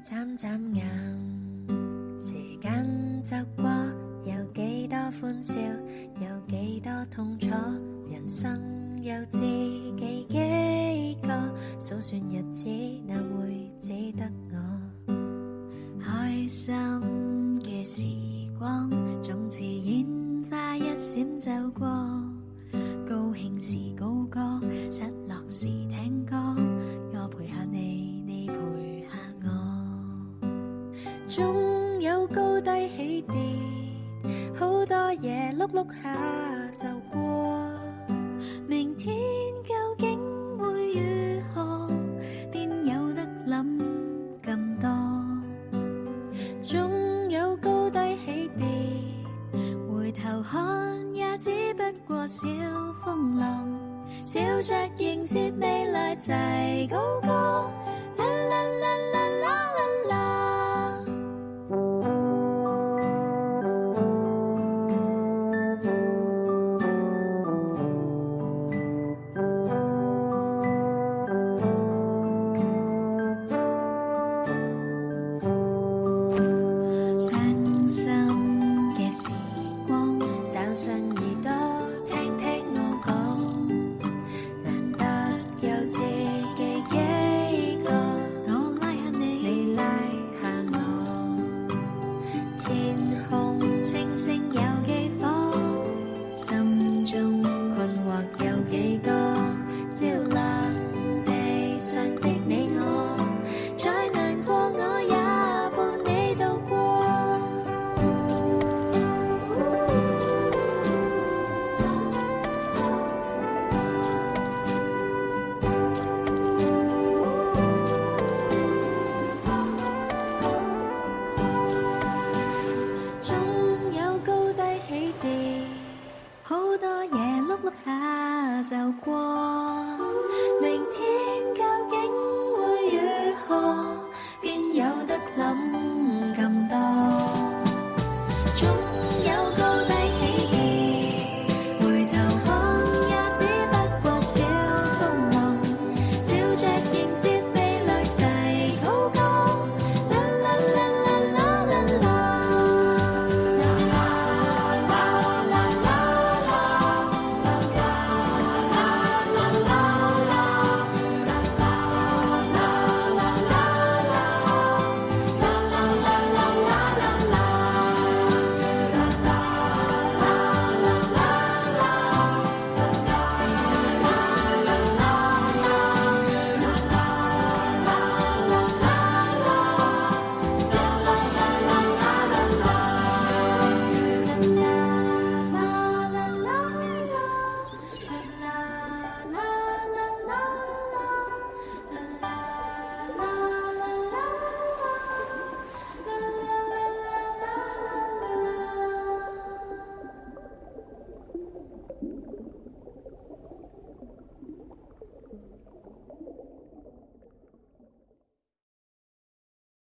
眨眨眼，時間走過，有幾多歡笑，有幾多痛楚，人生有知己幾個，數算日子哪會只得我？開心嘅時光總似煙花一閃走過，高興時高歌，失落時聽歌，我陪下你，你陪下我。總有高低起跌，好多嘢碌碌下就過。明天究竟會如何，邊有得諗咁多？總有高低起跌，回頭看也只不過小風浪，笑着迎接未來齊高歌。啦啦啦啦啦啦啦。傷心嘅時光，找上耳朵聽聽我講，難得有知己幾個，我拉下你，你拉下我，天空星星有幾顆，心中困惑有幾多，照亮地上的你我，再難過我也伴你度過。總有高低起跌，好多嘢碌碌下就過。明天究竟會如何，邊有得諗咁多？總有高低起跌，回頭看也只不過小風浪，笑着迎接